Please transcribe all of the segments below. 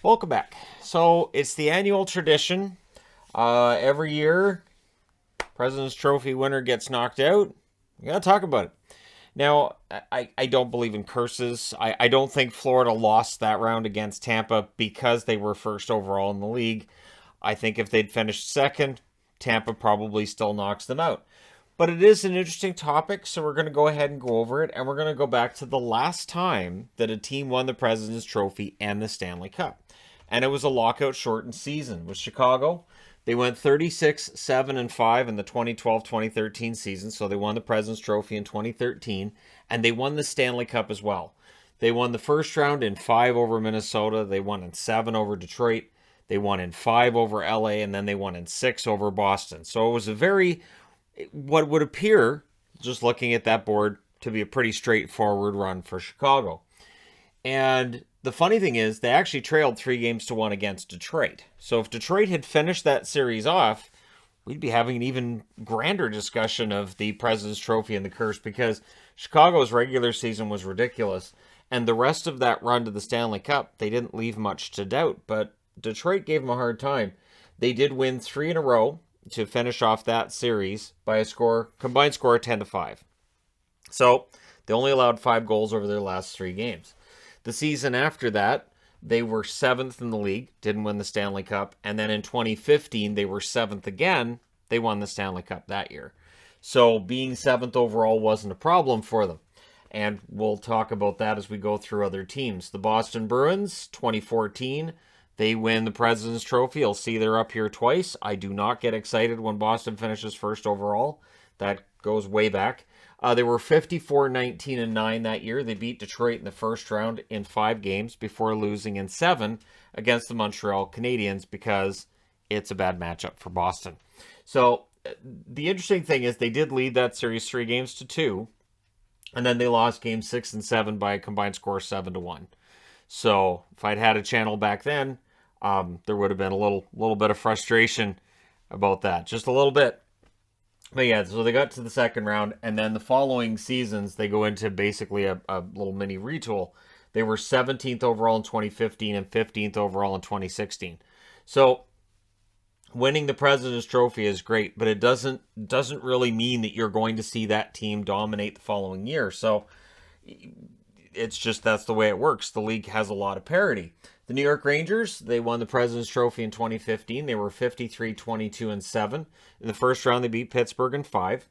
Welcome back. So it's the annual tradition. Every year, President's Trophy winner gets knocked out. We gotta talk about it. Now, I don't believe in curses. I don't think Florida lost that round against Tampa because they were first overall in the league. I think if they'd finished second, Tampa probably still knocks them out. But it is an interesting topic, so we're going to go ahead and go over it, and we're going to go back to the last time that a team won the President's Trophy and the Stanley Cup. And it was a lockout shortened season with Chicago. They went 36, 7, and 5 in the 2012-2013 season, so they won the President's Trophy in 2013, and they won the Stanley Cup as well. They won the first round in 5 over Minnesota, they won in 7 over Detroit, they won in 5 over LA, and then they won in 6 over Boston. So it was a very, what would appear, just looking at that board, to be a pretty straightforward run for Chicago. And the funny thing is, they actually trailed 3-1 against Detroit. So if Detroit had finished that series off, we'd be having an even grander discussion of the President's Trophy and the curse, because Chicago's regular season was ridiculous. And the rest of that run to the Stanley Cup, they didn't leave much to doubt. But Detroit gave them a hard time. They did win 3 in a row to finish off that series by a combined score of 10-5. So they only allowed 5 goals over their last 3 games. The season after that, they were 7th in the league, didn't win the Stanley Cup, and then in 2015 they were 7th again. They won the Stanley Cup that year. So being 7th overall wasn't a problem for them. And we'll talk about that as we go through other teams. The Boston Bruins, 2014, they win the President's Trophy. You'll see they're up here twice. I do not get excited when Boston finishes first overall. That goes way back. They were 54-19-9 that year. They beat Detroit in the first round in 5 games before losing in 7 against the Montreal Canadiens because it's a bad matchup for Boston. So the interesting thing is they did lead that series 3-2, and then they lost games 6 and 7 by a combined score of 7-1. So if I'd had a channel back then, there would have been a little bit of frustration about that, just a little bit. But yeah, so they got to the second round, and then the following seasons, they go into basically a little mini retool. They were 17th overall in 2015 and 15th overall in 2016. So winning the President's Trophy is great, but it doesn't really mean that you're going to see that team dominate the following year. So it's just that's the way it works. The league has a lot of parity. The New York Rangers, they won the President's Trophy in 2015. They were 53-22-7. In the first round, they beat Pittsburgh in 5.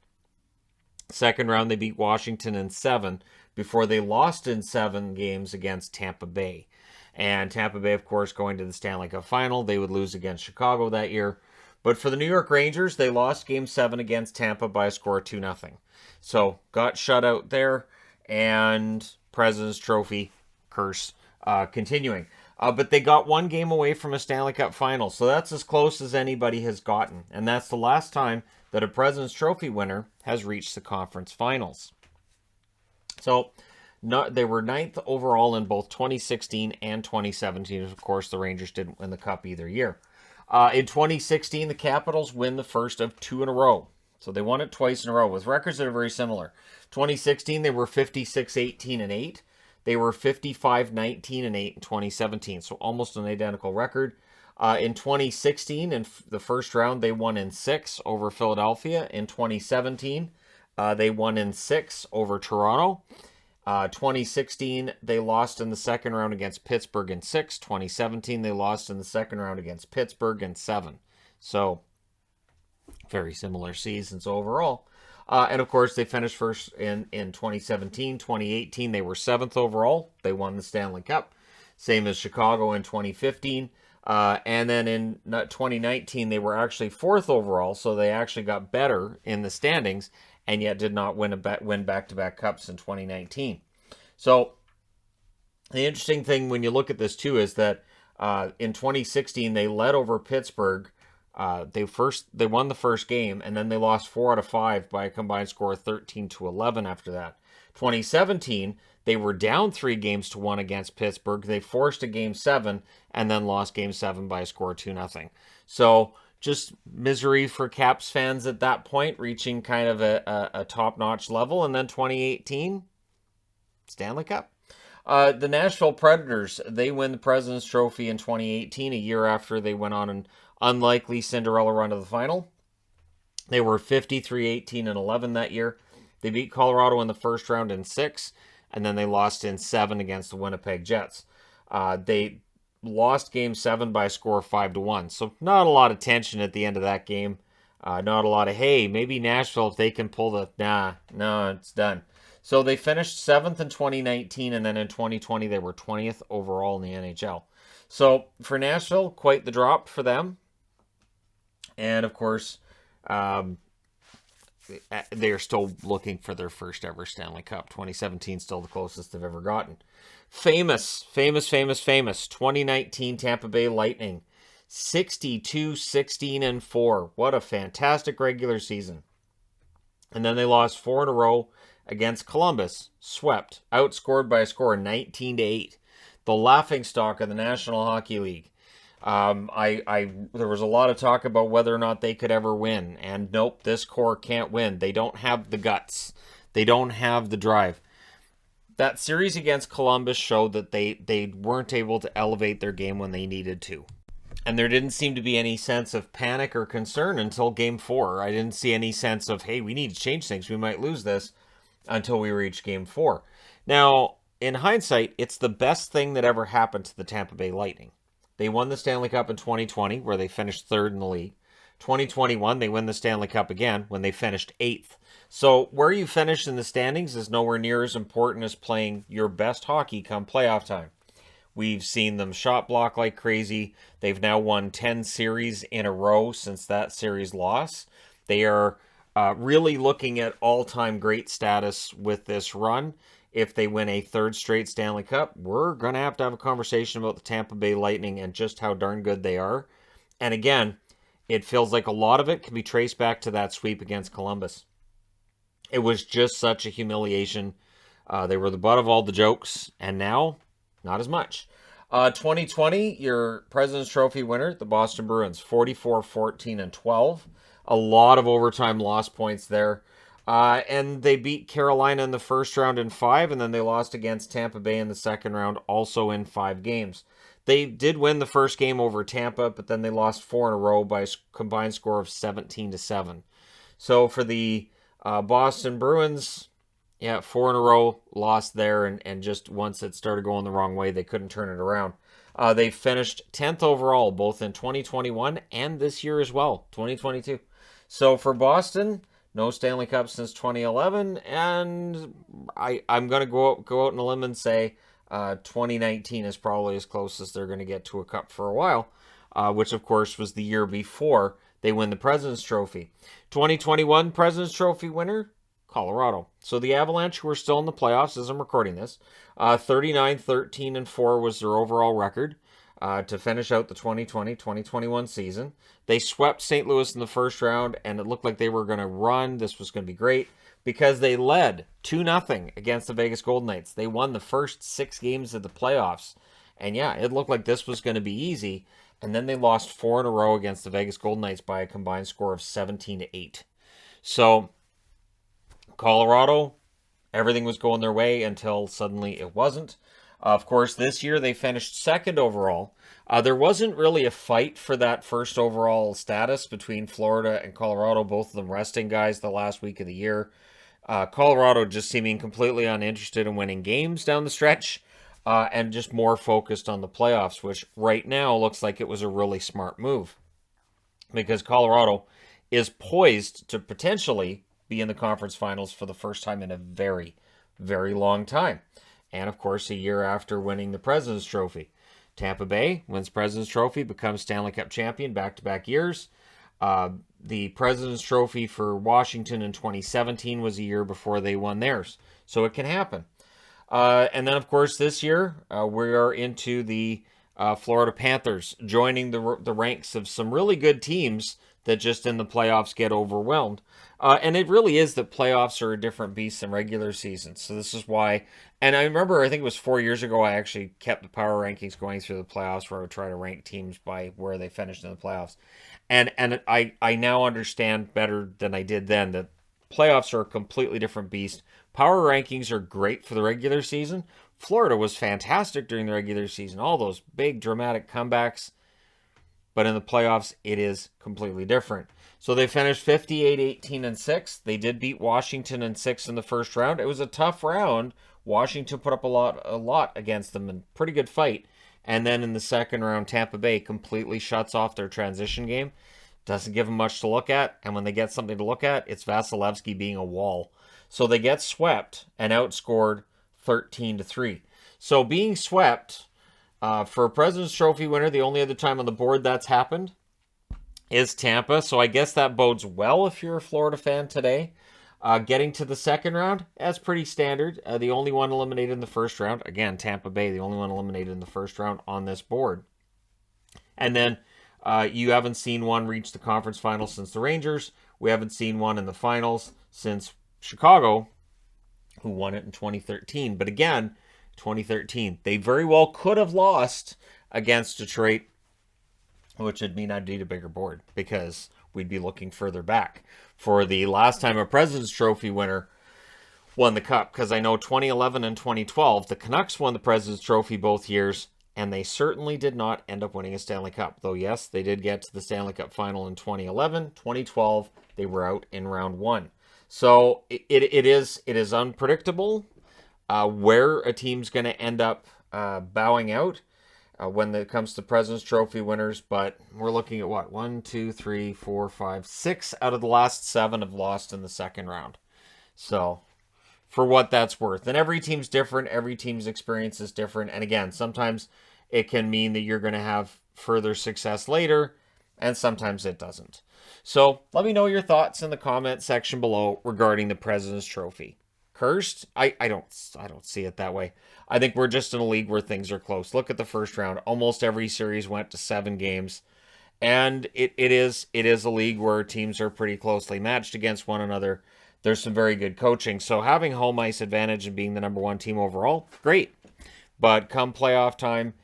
Second round, they beat Washington in 7 before they lost in 7 games against Tampa Bay. And Tampa Bay, of course, going to the Stanley Cup final. They would lose against Chicago that year. But for the New York Rangers, they lost Game 7 against Tampa by a score of 2-0. So got shut out there, and President's Trophy curse continuing. But they got 1 game away from a Stanley Cup final, so that's as close as anybody has gotten. And that's the last time that a President's Trophy winner has reached the conference finals. So they were 9th overall in both 2016 and 2017. Of course, the Rangers didn't win the Cup either year. In 2016, the Capitals win the first of 2 in a row. So they won it twice in a row with records that are very similar. 2016, they were 56-18-8. They were 55-19-8 in 2017, so almost an identical record. In 2016, in the first round, they won in 6 over Philadelphia. In 2017, they won in 6 over Toronto. 2016, they lost in the second round against Pittsburgh in 6. 2017, they lost in the second round against Pittsburgh in 7. So very similar seasons overall. And of course, they finished first in 2017. 2018, they were 7th overall. They won the Stanley Cup. Same as Chicago in 2015. And then in 2019, they were actually 4th overall. So they actually got better in the standings and yet did not win back-to-back cups in 2019. So the interesting thing when you look at this too is that in 2016, they led over Pittsburgh. They won the first game, and then they lost 4 out of 5 by a combined score of 13-11 after that. 2017, they were down 3-1 against Pittsburgh. They forced a Game 7 and then lost Game 7 by a score of 2-0. So just misery for Caps fans at that point, reaching kind of a top-notch level. And then 2018, Stanley Cup. The Nashville Predators, they win the President's Trophy in 2018, a year after they went on an unlikely Cinderella run to the final. They were 53-18-11 that year. They beat Colorado in the first round in 6, and then they lost in 7 against the Winnipeg Jets. They lost Game 7 by a score of 5-1, so not a lot of tension at the end of that game. Not a lot of, hey, maybe Nashville, if they can pull the, no, it's done. So they finished 7th in 2019, and then in 2020 they were 20th overall in the NHL. So for Nashville, quite the drop for them. And of course, they're still looking for their first ever Stanley Cup. 2017 still the closest they've ever gotten. Famous 2019 Tampa Bay Lightning. 62-16-4. What a fantastic regular season. And then they lost 4 in a row against Columbus. Swept. Outscored by a score of 19-8. The laughingstock of the National Hockey League. There was a lot of talk about whether or not they could ever win. And nope, this core can't win. They don't have the guts. They don't have the drive. That series against Columbus showed that they weren't able to elevate their game when they needed to. And there didn't seem to be any sense of panic or concern until Game 4. I didn't see any sense of, hey, we need to change things. We might lose this until we reach Game 4. Now, in hindsight, it's the best thing that ever happened to the Tampa Bay Lightning. They won the Stanley Cup in 2020, where they finished 3rd in the league. 2021, they win the Stanley Cup again, when they finished 8th. So where you finish in the standings is nowhere near as important as playing your best hockey come playoff time. We've seen them shot block like crazy. They've now won 10 series in a row since that series loss. They are really looking at all-time great status with this run. If they win a 3rd straight Stanley Cup, we're going to have a conversation about the Tampa Bay Lightning and just how darn good they are. And again, it feels like a lot of it can be traced back to that sweep against Columbus. It was just such a humiliation. They were the butt of all the jokes, and now, not as much. 2020, your President's Trophy winner, the Boston Bruins, 44-14-12. A lot of overtime loss points there. And they beat Carolina in the first round in 5, and then they lost against Tampa Bay in the second round, also in 5 games. They did win the first game over Tampa, but then they lost 4 in a row by a combined score of 17-7. So for the Boston Bruins, 4 in a row, lost there, and just once it started going the wrong way, they couldn't turn it around. They finished 10th overall, both in 2021 and this year as well, 2022. So for Boston, no Stanley Cup since 2011, and I'm going to go out on a limb and say 2019 is probably as close as they're going to get to a cup for a while, which of course was the year before they win the President's Trophy. 2021 President's Trophy winner, Colorado. So the Avalanche, who are still in the playoffs as I'm recording this, 39-13-4 was their overall record to finish out the 2020-2021 season. They swept St. Louis in the first round, and it looked like they were going to run. This was going to be great because they led 2-0 against the Vegas Golden Knights. They won the first 6 games of the playoffs. And yeah, it looked like this was going to be easy. And then they lost 4 in a row against the Vegas Golden Knights by a combined score of 17-8. So Colorado, everything was going their way until suddenly it wasn't. Of course, this year they finished 2nd overall. There wasn't really a fight for that first overall status between Florida and Colorado, both of them resting guys the last week of the year. Colorado just seeming completely uninterested in winning games down the stretch and just more focused on the playoffs, which right now looks like it was a really smart move because Colorado is poised to potentially be in the conference finals for the first time in a very, very long time. And of course, a year after winning the President's Trophy. Tampa Bay wins President's Trophy, becomes Stanley Cup champion back-to-back years. The President's Trophy for Washington in 2017 was a year before they won theirs. So it can happen. And then, of course, this year, we are into the Florida Panthers, joining the ranks of some really good teams that just in the playoffs get overwhelmed. And it really is that playoffs are a different beast than regular seasons. So this is why, and I remember, I think it was 4 years ago, I actually kept the power rankings going through the playoffs where I would try to rank teams by where they finished in the playoffs. And I now understand better than I did then that playoffs are a completely different beast. Power rankings are great for the regular season. Florida was fantastic during the regular season, all those big dramatic comebacks. But in the playoffs, it is completely different. So they finished 58-18-6. They did beat Washington in 6 in the first round. It was a tough round. Washington put up a lot against them, and pretty good fight. And then in the second round, Tampa Bay completely shuts off their transition game. Doesn't give them much to look at. And when they get something to look at, it's Vasilevsky being a wall. So they get swept and outscored 13-3. So being swept, for a President's Trophy winner, the only other time on the board that's happened is Tampa. So I guess that bodes well if you're a Florida fan today. Getting to the second round, that's pretty standard. The only one eliminated in the first round, again, Tampa Bay, the only one eliminated in the first round on this board. And then you haven't seen one reach the conference finals since the Rangers. We haven't seen one in the finals since Chicago, who won it in 2013. But again, 2013, they very well could have lost against Detroit, which would mean I'd need a bigger board because we'd be looking further back for the last time a President's Trophy winner won the Cup. Because I know 2011 and 2012, the Canucks won the President's Trophy both years, and they certainly did not end up winning a Stanley Cup. Though, yes, they did get to the Stanley Cup final in 2011. 2012, they were out in round one. So it is unpredictable where a team's going to end up bowing out when it comes to President's Trophy winners. But we're looking at what? 1, 2, 3, 4, 5, 6 out of the last 7 have lost in the second round. So for what that's worth. And every team's different. Every team's experience is different. And again, sometimes it can mean that you're going to have further success later, and sometimes it doesn't. So let me know your thoughts in the comment section below regarding the President's Trophy. Cursed? I don't see it that way. I think we're just in a league where things are close. Look at the first round. Almost every series went to 7 games. And it is a league where teams are pretty closely matched against one another. There's some very good coaching. So having home ice advantage and being the number 1 team overall, great. But come playoff time,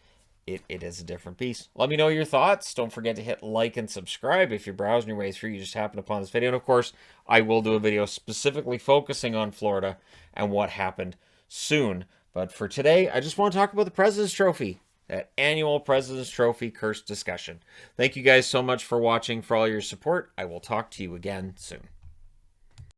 it is a different beast. Let me know your thoughts. Don't forget to hit like and subscribe if you're browsing your way through. You just happen upon this video. And of course, I will do a video specifically focusing on Florida and what happened soon. But for today, I just want to talk about the President's Trophy, that annual President's Trophy curse discussion. Thank you guys so much for watching, for all your support. I will talk to you again soon.